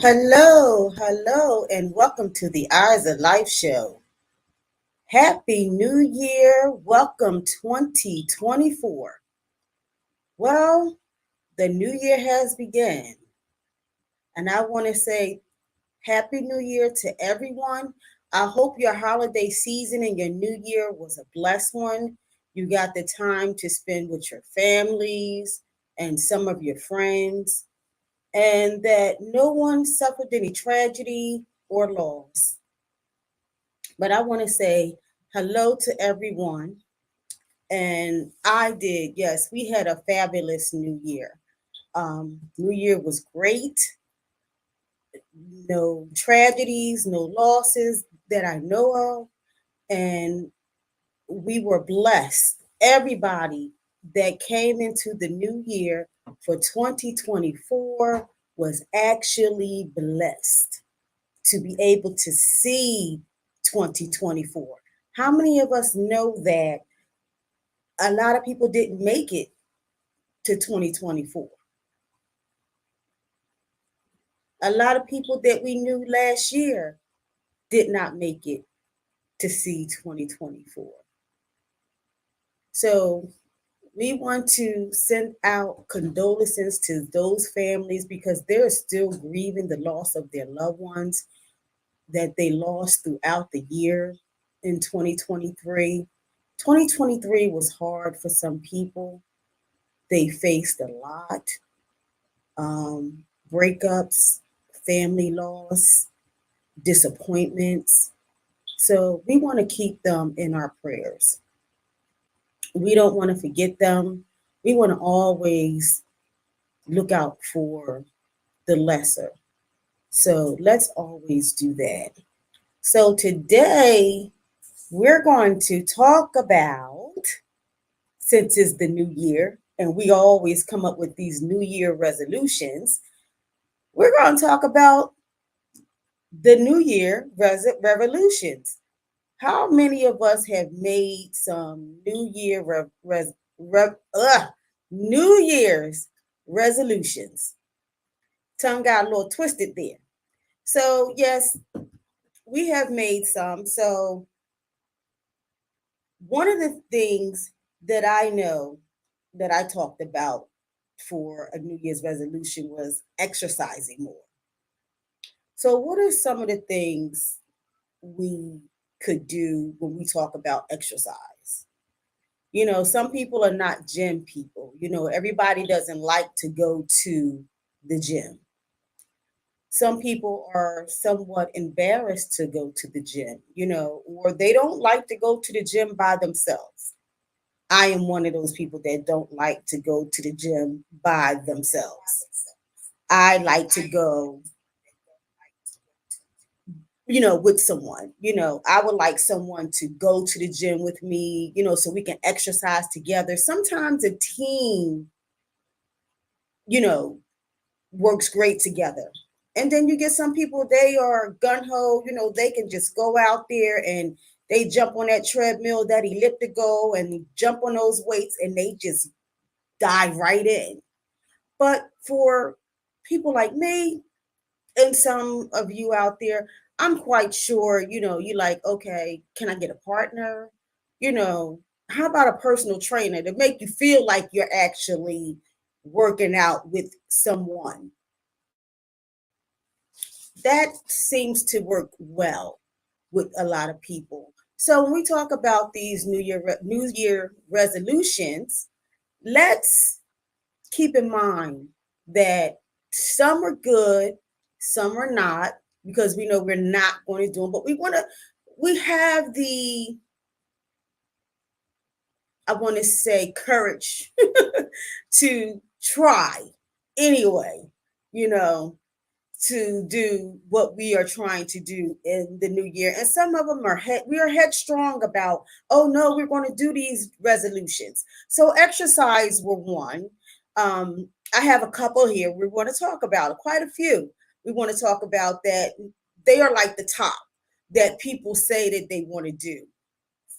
Hello, and welcome to the Eyes of Life show. Happy New Year. Welcome 2024. Well, the new year has begun, and I want to say Happy New Year to everyone. I hope your holiday season and your new year was a blessed one. You got the time to spend with your families and some of your friends, and that no one suffered any tragedy or loss. But I want to say hello to everyone. And I did, yes, we had a fabulous new year. New Year was great. No tragedies, no losses that I know of. And we were blessed. Everybody that came into the new year for 2024 was actually blessed to be able to see 2024. How many of us know that a lot of people didn't make it to 2024? A lot of people that we knew last year did not make it to see 2024. So we want to send out condolences to those families because they're still grieving the loss of their loved ones that they lost throughout the year in 2023. 2023 was hard for some people. They faced a lot, um, breakups, family loss, disappointments. So we want to keep them in our prayers. We don't want to forget them. We want to always look out for the lesser. So let's always do that. So today we're going to talk about, since it's the new year and we always come up with these new year resolutions, we're going to talk about the new year revolutions. How many of us have made some New Year's resolutions? Tongue got a little twisted there. So yes, we have made some. So one of the things that I know that I talked about for a New Year's resolution was exercising more. So, what are some of the things we could do when we talk about exercise? Some people are not gym people. Everybody doesn't like to go to the gym. Some people are somewhat embarrassed to go to the gym, or they don't like to go to the gym by themselves. I am one of those people that don't like to go to the gym by themselves. I like to go, with someone. I would like someone to go to the gym with me, so we can exercise together. Sometimes a team, you know, works great together. And then you get some people, they are gun ho, they can just go out there and they jump on that treadmill, that elliptical, and jump on those weights and they just dive right in. But for people like me and some of you out there, I'm quite sure, you like, okay, can I get a partner? You know, how about a personal trainer to make you feel like you're actually working out with someone? That seems to work well with a lot of people. So when we talk about these New Year resolutions, let's keep in mind that some are good, some are not, because we know we're not going to do them, but we have I want to say, courage to try anyway, you know, to do what we are trying to do in the new year. And some of them we are headstrong about, oh no, we're going to do these resolutions. So exercise were one. I have a couple here we want to talk about, quite a few. We want to talk about that. They are like the top that people say that they want to do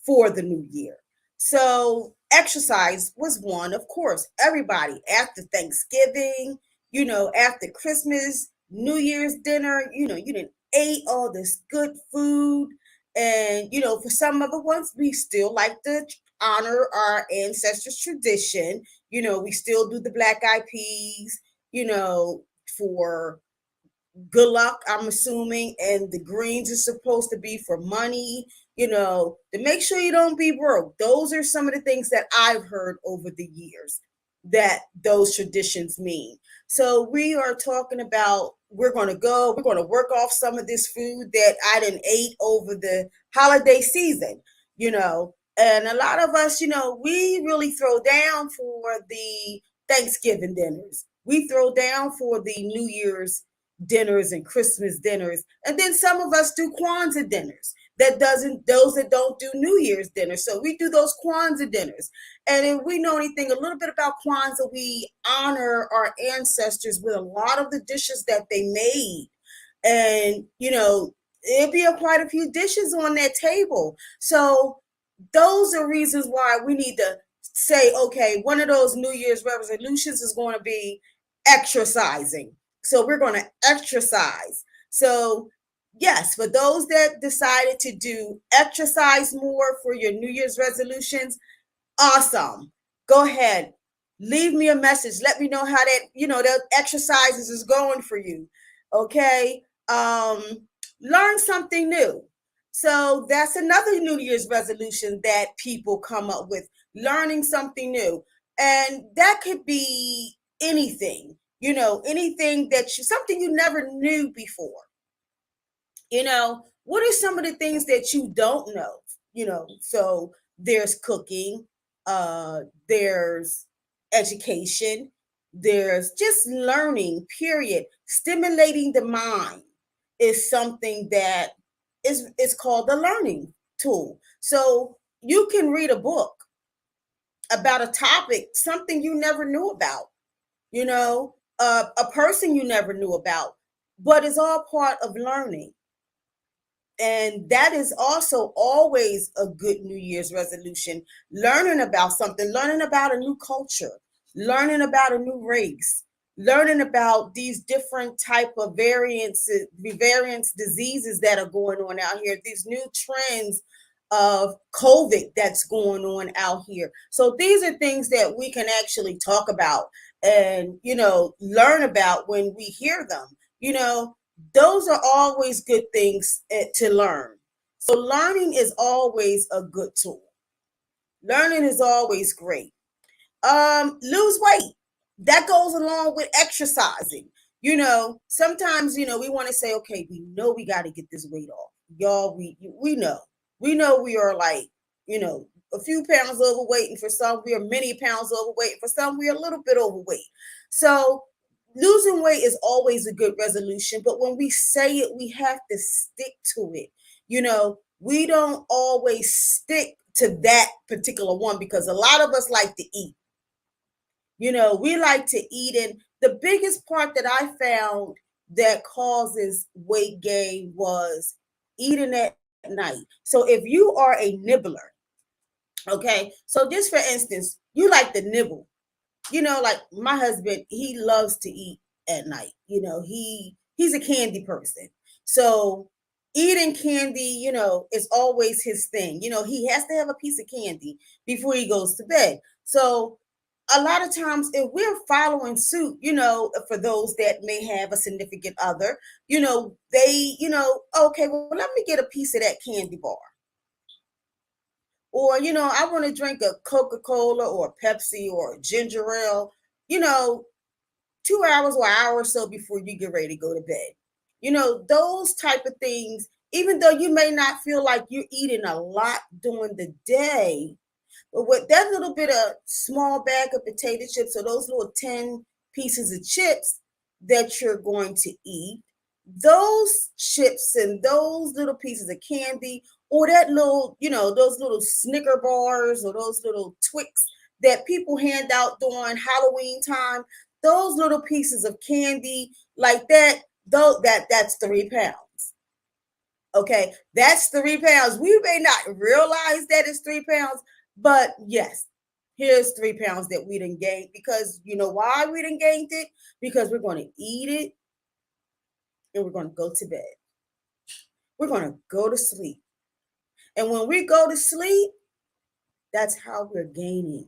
for the new year. So exercise was one, of course. Everybody after Thanksgiving, after Christmas, New Year's dinner, you didn't ate all this good food. And, for some other ones, we still like to honor our ancestors' tradition. We still do the black eyed peas, for good luck, I'm assuming, and the greens is supposed to be for money, to make sure you don't be broke. Those are some of the things that I've heard over the years that those traditions mean. So we are talking about we're going to work off some of this food that I didn't ate over the holiday season, and a lot of us, we really throw down for the Thanksgiving dinners. We throw down for the New Year's dinners and Christmas dinners. And then some of us do Kwanzaa dinners. Those that don't do New Year's dinners. So we do those Kwanzaa dinners. And if we know anything a little bit about Kwanzaa, we honor our ancestors with a lot of the dishes that they made. And, it'd be quite a few dishes on that table. So those are reasons why we need to say, okay, one of those New Year's resolutions is going to be exercising. So we're going to exercise. So, yes, for those that decided to do exercise more for your New Year's resolutions, awesome. Go ahead. Leave me a message. Let me know how the exercises is going for you. Okay. Learn something new. So that's another New Year's resolution that people come up with, learning something new. And that could be anything, anything something you never knew before. What are some of the things that you don't know? So there's cooking, there's education, there's just learning, period. Stimulating the mind is something that is called a learning tool. So you can read a book about a topic, something you never knew about, a person you never knew about, but it's all part of learning. And that is also always a good New Year's resolution. Learning about something, learning about a new culture, learning about a new race, learning about these different type of variants diseases that are going on out here, these new trends of COVID that's going on out here. So these are things that we can actually talk about and, learn about when we hear them. Those are always good things to learn. So learning is always a good tool. Learning is always great. Lose weight. That goes along with exercising. Sometimes, we want to say, okay, we know we got to get this weight off. Y'all, we know. We know we are like, a few pounds overweight, and for some we are many pounds overweight. For some we are a little bit overweight. So losing weight is always a good resolution, but when we say it, we have to stick to it. We don't always stick to that particular one because a lot of us like to eat. We like to eat, and the biggest part that I found that causes weight gain was eating at night. So if you are a nibbler, okay, so just for instance, you like to nibble. Like my husband, he loves to eat at night. He's a candy person. So eating candy, is always his thing. He has to have a piece of candy before he goes to bed. So a lot of times if we're following suit, for those that may have a significant other, they, okay, well, let me get a piece of that candy bar. Or, I want to drink a Coca-Cola or a Pepsi or a ginger ale, you know, 2 hours or an hour or so before you get ready to go to bed. Those type of things, even though you may not feel like you're eating a lot during the day, but with that little bit of small bag of potato chips or those little 10 pieces of chips that you're going to eat, those chips and those little pieces of candy or that little, those little Snicker bars or those little Twix that people hand out during Halloween time, those little pieces of candy like that, though that's 3 pounds. Okay, that's 3 pounds. We may not realize that it's 3 pounds, but yes, here's 3 pounds that we didn't gain because you know why we didn't gain it? Because we're going to eat it and we're going to go to bed. We're going to go to sleep. And when we go to sleep, that's how we're gaining.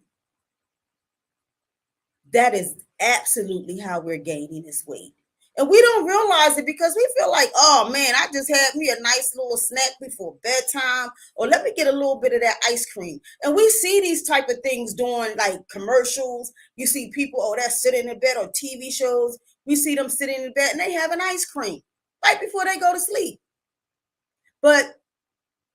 That is absolutely how we're gaining this weight. And we don't realize it because we feel like, oh man, I just had me a nice little snack before bedtime, or let me get a little bit of that ice cream. And we see these type of things during like commercials. You see people, oh, they're sitting in bed, or TV shows. We see them sitting in bed and they have an ice cream right before they go to sleep. But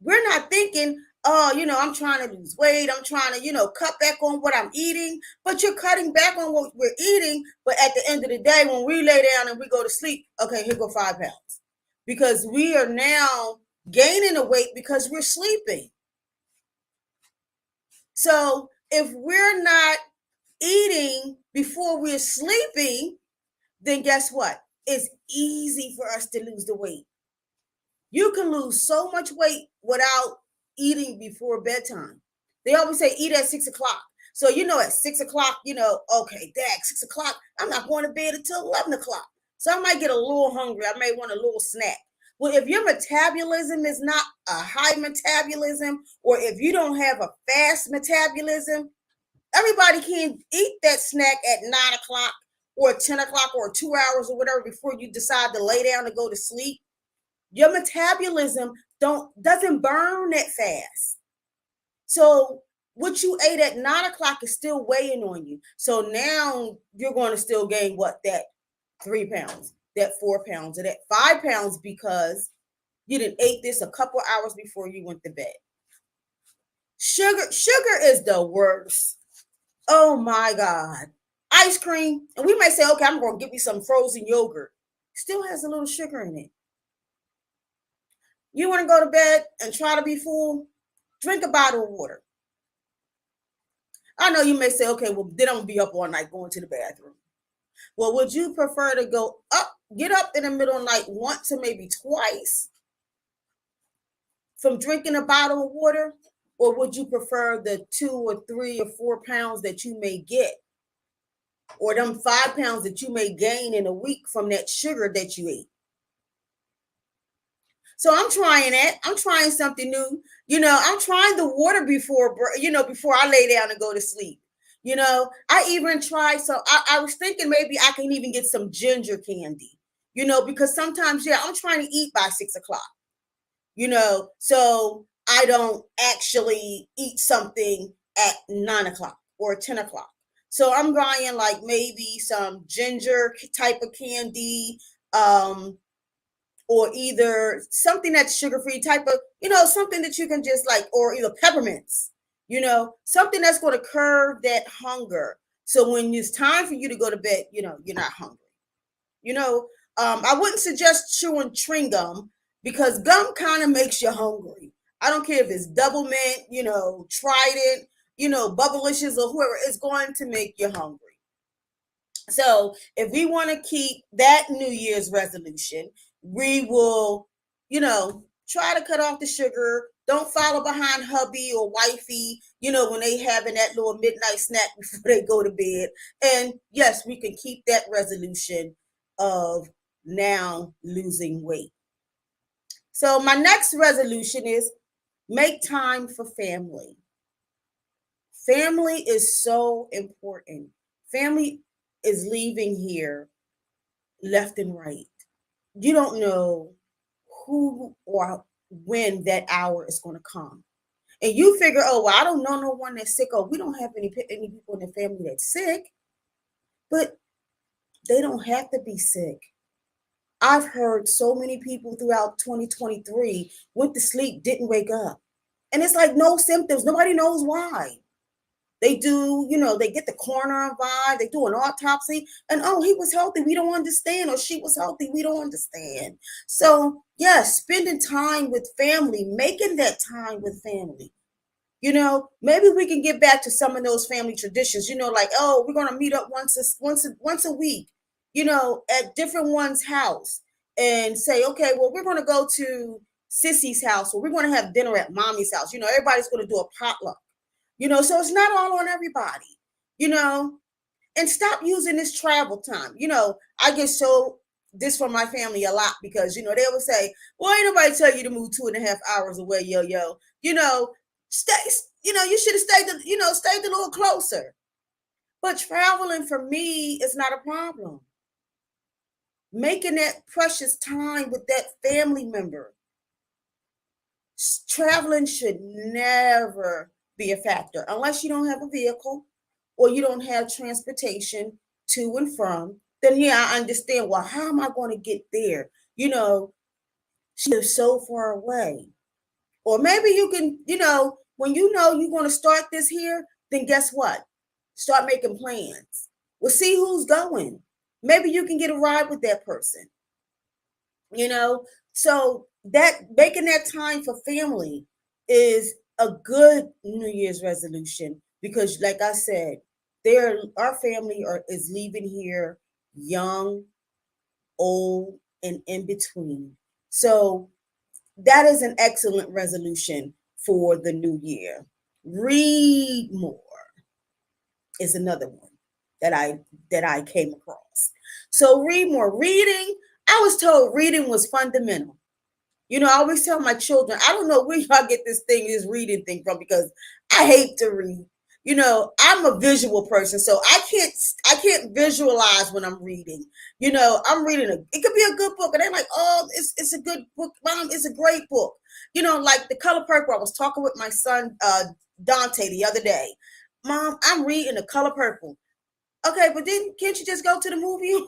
we're not thinking, oh, I'm trying to lose weight. I'm trying to, cut back on what I'm eating. But you're cutting back on what we're eating. But at the end of the day, when we lay down and we go to sleep, okay, here go 5 pounds. Because we are now gaining the weight because we're sleeping. So if we're not eating before we're sleeping, then guess what? It's easy for us to lose the weight. You can lose so much weight without eating before bedtime. They always say eat at 6 o'clock. So, at 6 o'clock, okay, Dad, 6 o'clock, I'm not going to bed until 11 o'clock. So I might get a little hungry. I may want a little snack. Well, if your metabolism is not a high metabolism, or if you don't have a fast metabolism, everybody can eat that snack at 9 o'clock or 10 o'clock or 2 hours or whatever before you decide to lay down and go to sleep. Your metabolism doesn't burn that fast. So what you ate at 9 o'clock is still weighing on you. So now you're going to still gain that 3 pounds, that 4 pounds, or that 5 pounds because you didn't eat this a couple hours before you went to bed. Sugar is the worst. Oh my God. Ice cream. And we may say, okay, I'm going to give me some frozen yogurt. Still has a little sugar in it. You want to go to bed and try to be full? Drink a bottle of water. I know you may say, okay, well, then I'm going to be up all night going to the bathroom. Well, would you prefer to get up in the middle of the night once or maybe twice from drinking a bottle of water? Or would you prefer the 2 or 3 or 4 pounds that you may get? Or them 5 pounds that you may gain in a week from that sugar that you ate? So I'm trying that. I'm trying something new. I'm trying the water before I lay down and go to sleep. I even tried. So I was thinking maybe I can even get some ginger candy, because sometimes, I'm trying to eat by 6 o'clock, so I don't actually eat something at 9 o'clock or 10 o'clock. So I'm buying like maybe some ginger type of candy, or either something that's sugar-free type of, something that you can just like, or either peppermints, something that's going to curb that hunger. So when it's time for you to go to bed, you're not hungry. I wouldn't suggest chewing chewing gum because gum kind of makes you hungry. I don't care if it's Double Mint, Trident, Bubblicious, or whoever, it's going to make you hungry. So if we want to keep that New Year's resolution, we will, try to cut off the sugar. Don't follow behind hubby or wifey, when they having that little midnight snack before they go to bed. And yes, we can keep that resolution of now losing weight. So my next resolution is make time for family. Family is so important. Family is leaving here left and right. You don't know who or when that hour is going to come. And you figure, oh, well, I don't know no one that's sick. Oh, we don't have any people in the family that's sick. But they don't have to be sick. I've heard so many people throughout 2023 went to sleep, didn't wake up. And it's like no symptoms. Nobody knows why. They do, they get the coroner vibe, they do an autopsy, and oh, he was healthy, we don't understand, or she was healthy, we don't understand. So, yes, spending time with family, making that time with family. Maybe we can get back to some of those family traditions, like, oh, we're going to meet up once a week, at different one's house and say, okay, well, we're going to go to Sissy's house, or we're going to have dinner at Mommy's house. Everybody's going to do a potluck. So it's not all on everybody, and stop using this travel time. I get so this from my family a lot because they would say, "Well, ain't nobody tell you to move 2.5 hours away, yo." Stay. You should have stayed. Stayed a little closer. But traveling for me is not a problem. Making that precious time with that family member. Traveling should never be a factor unless you don't have a vehicle or you don't have transportation to and from. Then yeah, I understand. Well, how am I going to get there? She lives so far away. Or maybe you can, when you're going to start this here, then guess what? Start making plans. We'll see who's going. Maybe you can get a ride with that person. So that making that time for family is a good New Year's resolution because, like I said, our family is leaving here young, old, and in between. So that is an excellent resolution for the new year. Read more is another one that I came across. So read more. Reading, I was told reading was fundamental. I always tell my children, I don't know where y'all get this reading thing from because I hate to read. I'm a visual person, so I can't visualize when I'm reading. I'm reading it could be a good book, and they're like, oh, it's a good book, Mom, it's a great book. Like The Color Purple. I was talking with my son Dante the other day. Mom, I'm reading The Color Purple. Okay, but then can't you just go to the movie and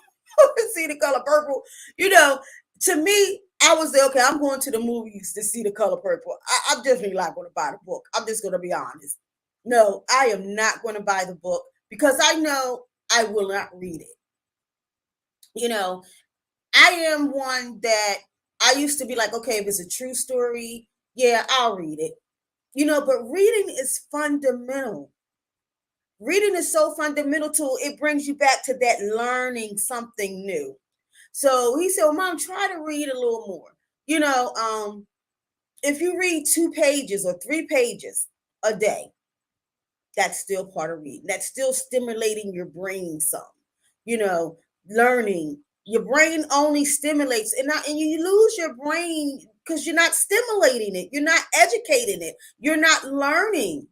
see The Color Purple? To me, I was there, okay, I'm going to the movies to see The Color Purple. I'm definitely not going to buy the book. I'm just going to be honest. No, I am not going to buy the book because I know I will not read it. I am one that I used to be like, okay, if it's a true story, yeah, I'll read it. But reading is fundamental. Reading is so fundamental to it brings you back to that learning something new. So he said, well, Mom, try to read a little more. If you read 2 pages or 3 pages a day, that's still part of reading. That's still stimulating your brain some. Learning. Your brain only stimulates, and you lose your brain because you're not stimulating it. You're not educating it. You're not learning.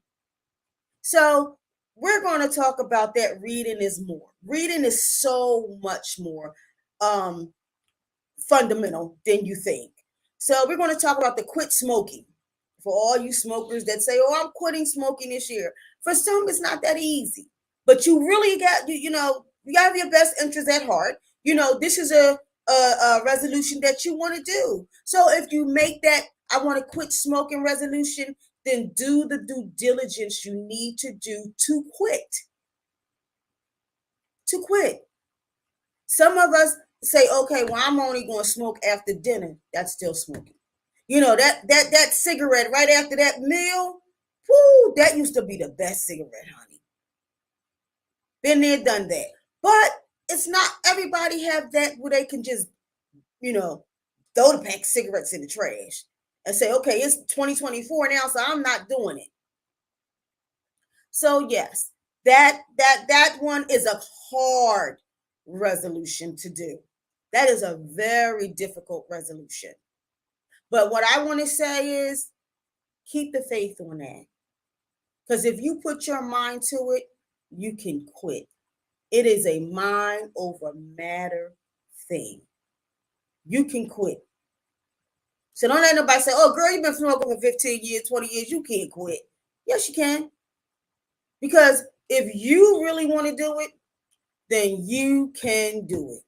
So we're going to talk about that. Reading is more. Reading is so much more fundamental than you think. So we're going to talk about the quit smoking. For all you smokers that say, oh, I'm quitting smoking this year. For some, it's not that easy. But you really got, you have your best interest at heart. This is a resolution that you want to do. So if you make that, I want to quit smoking resolution, then do the due diligence you need to do to quit. To quit. Some of us say, okay, well, I'm only going to smoke after dinner. That's still smoking. That cigarette right after that meal, whoo, that used to be the best cigarette, honey. Been there, done that. But it's not everybody have that where they can just, throw the pack of cigarettes in the trash and say, okay, it's 2024 now, so I'm not doing it. So yes, that one is a hard resolution to do. That is a very difficult resolution. But what I want to say is keep the faith on that. Because if you put your mind to it, you can quit. It is a mind over matter thing. You can quit. So don't let nobody say, oh, girl, you've been smoking for 15 years, 20 years. You can't quit. Yes, you can. Because if you really want to do it, then you can do it.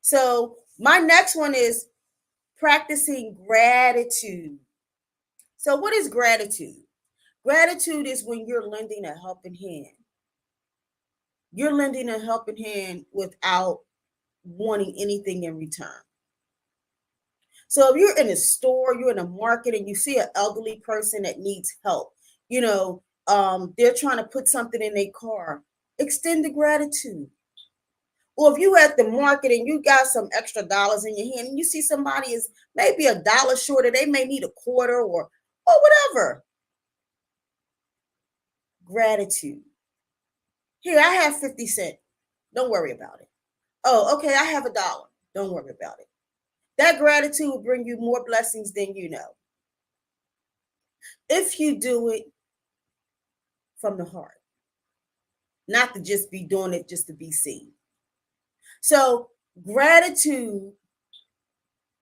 So my next one is practicing gratitude. So what is gratitude? Gratitude is when you're lending a helping hand. You're lending a helping hand without wanting anything in return. So if you're in a store, you're in a market, and you see an elderly person that needs help, they're trying to put something in their car, extend the gratitude. Or if you at the market and you got some extra dollars in your hand and you see somebody is maybe $1 short, or they may need a quarter or whatever. Gratitude. Here, I have 50 cents. Don't worry about it. Oh, okay, I have $1. Don't worry about it. That gratitude will bring you more blessings than you know. If you do it from the heart, not to just be doing it just to be seen. So, gratitude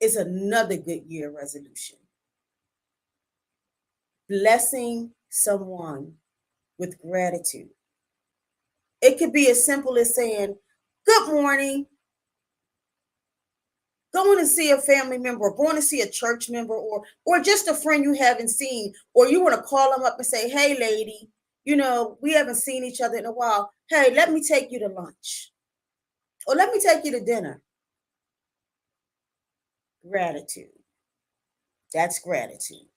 is another good year resolution. Blessing someone with gratitude. It could be as simple as saying, "Good morning," going to see a family member, or going to see a church member, or just a friend you haven't seen, or you want to call them up and say, "Hey lady, we haven't seen each other in a while. Hey, let me take you to lunch, or let me take you to dinner." Gratitude. That's gratitude.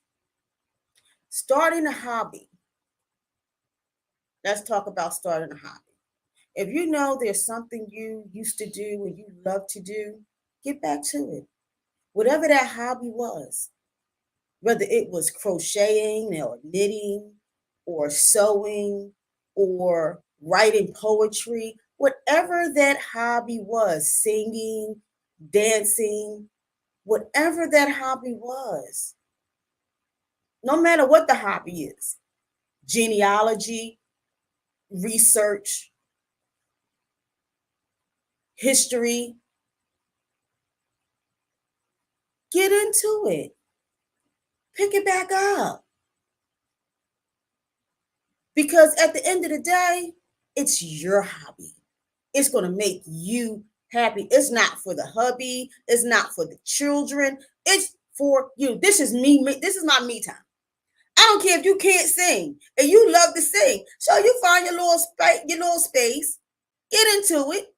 Starting a hobby. Let's talk about starting a hobby. If you know there's something you used to do and you love to do, get back to it. Whatever that hobby was, whether it was crocheting or knitting or sewing or writing poetry, whatever that hobby was, singing, dancing, whatever that hobby was, no matter what the hobby is, genealogy, research, history, get into it. Pick it back up. Because at the end of the day, it's your hobby. It's going to make you happy. It's not for the hubby. It's not for the children. It's for you. This is me. This is my me time. I don't care if you can't sing and you love to sing. So you find your little space, get into it,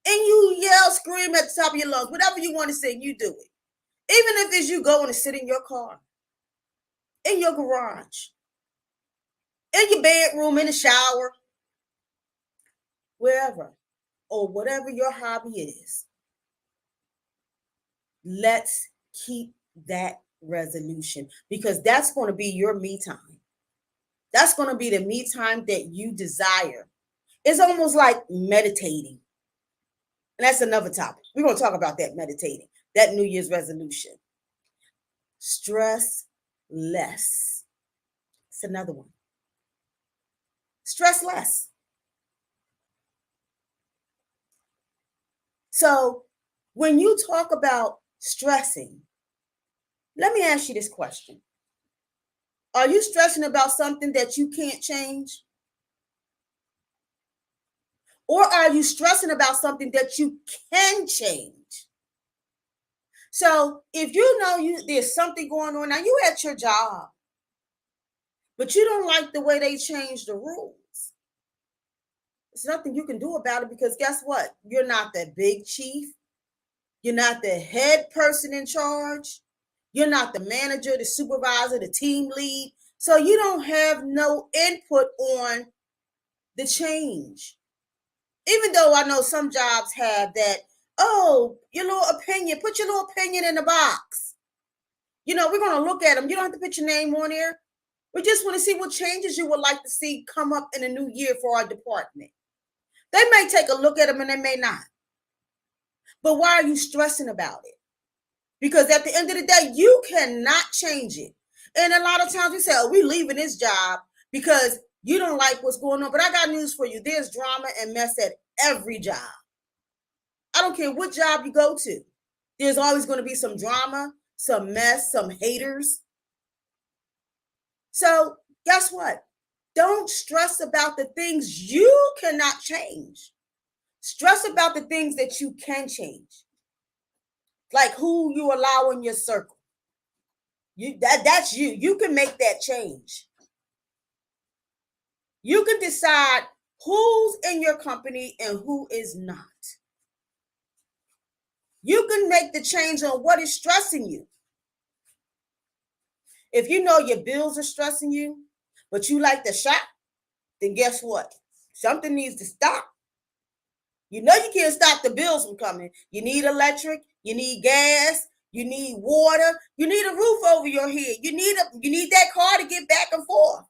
and you yell, scream at the top of your lungs. Whatever you want to sing, you do it. Even if it's you going to sit in your car, in your garage, in your bedroom, in the shower, wherever, or whatever your hobby is. Let's keep that resolution, because that's going to be your me time. That's going to be the me time that you desire. It's almost like meditating. And that's another topic. We're going to talk about that, meditating, that New Year's resolution. Stress less. It's another one. Stress less. So when you talk about stressing, let me ask you this question. Are you stressing about something that you can't change? Or are you stressing about something that you can change? So if you know there's something going on, now you at your job, but you don't like the way they changed the rules. There's nothing you can do about it, because guess what? You're not the big chief. You're not the head person in charge. You're not the manager, the supervisor, the team lead. So you don't have no input on the change. Even though I know some jobs have that, oh, your little opinion, put your little opinion in the box. We're going to look at them. You don't have to put your name on there. We just want to see what changes you would like to see come up in the new year for our department. They may take a look at them and they may not. But why are you stressing about it? Because at the end of the day, you cannot change it. And a lot of times we say, oh, we're leaving this job because you don't like what's going on. But I got news for you. There's drama and mess at every job. I don't care what job you go to. There's always going to be some drama, some mess, some haters. So guess what? Don't stress about the things you cannot change. Stress about the things that you can change. Like who you allow in your circle. That's you. You can make that change. You can decide who's in your company and who is not. You can make the change on what is stressing you. If you know your bills are stressing you, but you like to shop, then guess what? Something needs to stop. You know you can't stop the bills from coming. You need electric, you need gas, you need water, you need a roof over your head. You need that car to get back and forth.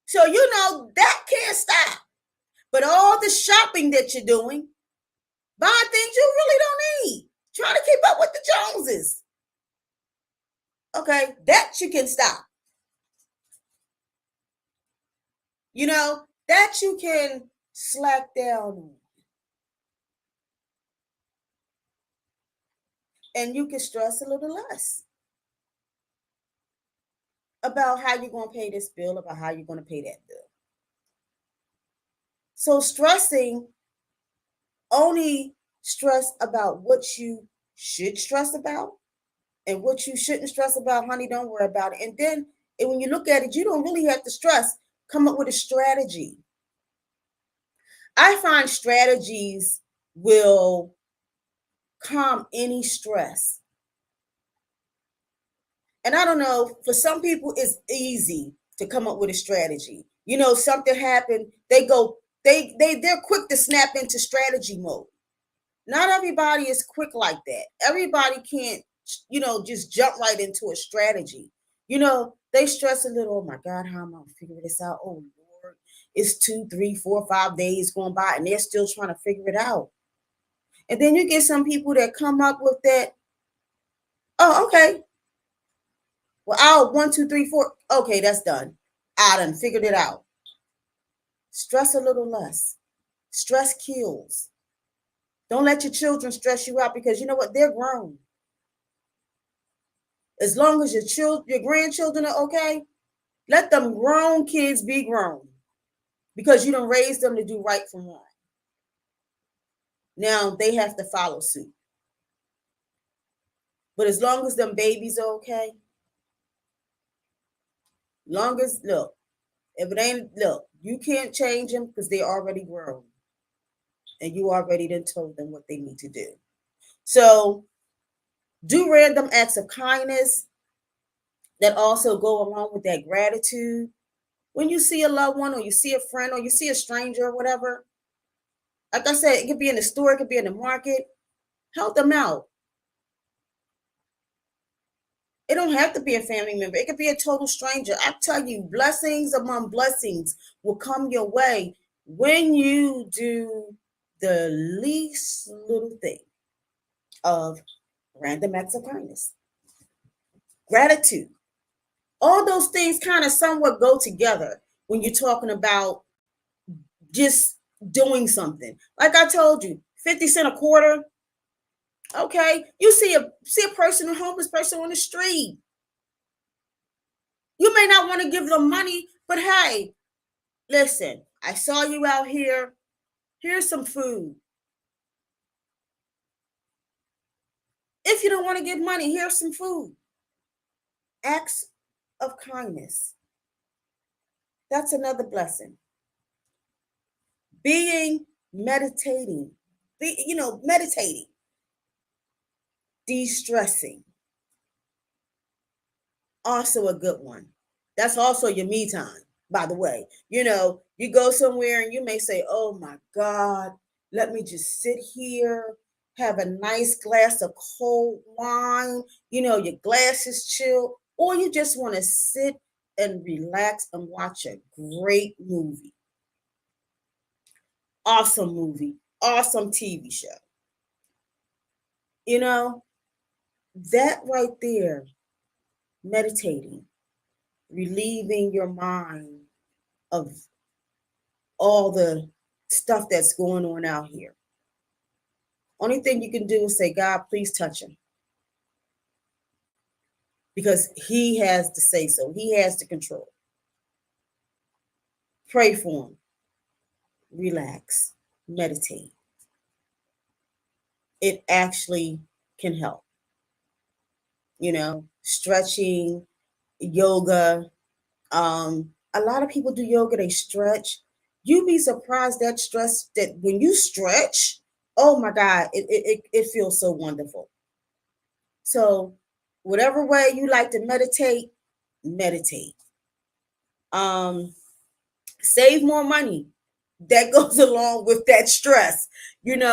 So that can't stop. But all the shopping that you're doing, buying things you really don't need, trying to keep up with the Joneses. Okay, that you can stop. You know, that you can slack down and you can stress a little less about how you're going to pay this bill, about how you're going to pay that bill. So stressing only stress about what you should stress about and what you shouldn't stress about, honey, don't worry about it. And then when you look at it, you don't really have to stress. Come up with a strategy. I find strategies will calm any stress. And I don't know, for some people, it's easy to come up with a strategy. You know, something happened, they're quick to snap into strategy mode. Not everybody is quick like that. Everybody can't, just jump right into a strategy. They stress a little, oh my God, how am I gonna figure this out? Oh Lord, it's 2, 3, 4, 5 days going by and they're still trying to figure it out. And then you get some people that come up with that, oh, okay. Well, I'll 1, 2, 3, 4. Okay, that's done. I done figured it out. Stress a little less. Stress kills. Don't let your children stress you out because you know what? They're grown. As long as your grandchildren are okay, let them grown kids be grown because you don't raise them to do right from wrong. Now they have to follow suit. But as long as them babies are okay, if it ain't, you can't change them because they're already grown. And you already done told them what they need to do. So do random acts of kindness that also go along with that gratitude. When you see a loved one or you see a friend or you see a stranger or whatever, like I said, it could be in the store, it could be in the market, help them out. It don't have to be a family member. It could be a total stranger. I tell you, blessings among blessings will come your way when you do the least little thing of random acts of kindness. Gratitude. All those things kind of somewhat go together when you're talking about just doing something. Like I told you, 50 cents a quarter. Okay, you see a person, a homeless person on the street. You may not want to give them money, but hey, listen, I saw you out here. Here's some food. If you don't want to give money, here's some food. Acts of kindness. That's another blessing. Meditating. Meditating. De-stressing. Also a good one. That's also your me time, by the way. You go somewhere and you may say, oh my God, let me just sit here, have a nice glass of cold wine, your glass is chilled, or you just want to sit and relax and watch a great movie. Awesome movie, awesome TV show. That right there, meditating, relieving your mind of all the stuff that's going on out here. Only thing you can do is say, God, please touch him. Because he has to say so. He has to control. Pray for him. Relax. Meditate. It actually can help. Stretching, yoga. A lot of people do yoga, they stretch. You'd be surprised that when you stretch, oh my God, it feels so wonderful. So whatever way you like to meditate. Save more money. That goes along with that stress. Even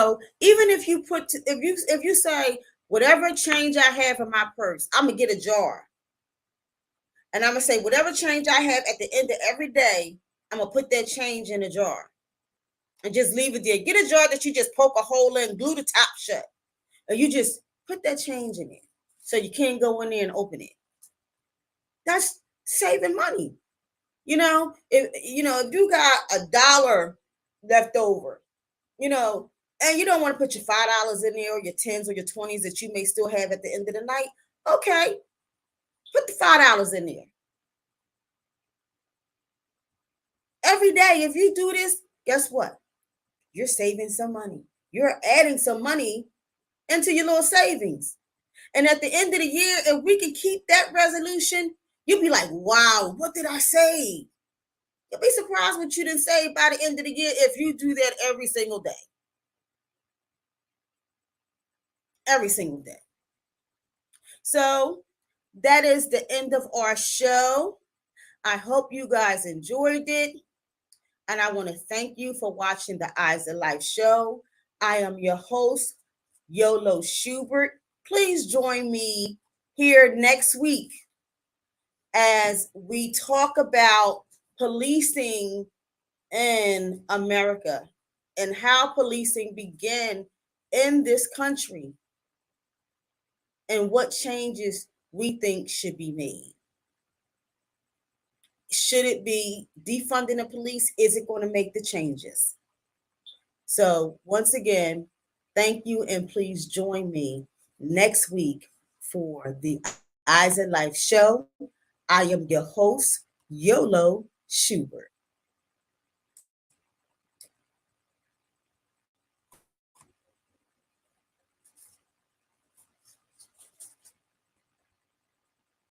if you say, whatever change I have in my purse, I'm gonna get a jar. And I'm gonna say, whatever change I have at the end of every day, I'm gonna put that change in a jar. and just leave it there. Get a jar that you just poke a hole in, glue the top shut, and you just put that change in it so you can't go in there and open it. That's saving money. If you got $1 left over, and you don't want to put your $5 in there or your tens or your 20s that you may still have at the end of the night, okay, put the $5 in there. Every day, if you do this, guess what? You're saving some money. You're adding some money into your little savings. And at the end of the year, if we can keep that resolution, you'll be like, wow, what did I save? You'll be surprised what you didn't save by the end of the year if you do that every single day. Every single day. So that is the end of our show. I hope you guys enjoyed it. And I want to thank you for watching the Eyes of Life show. I am your host, Yolo Schubert. Please join me here next week as we talk about policing in America and how policing began in this country and what changes we think should be made. Should it be defunding the police? Is it going to make the changes? So once again, thank you, and please join me next week for the Eyes of Life show. I am your host, Yolo Schubert.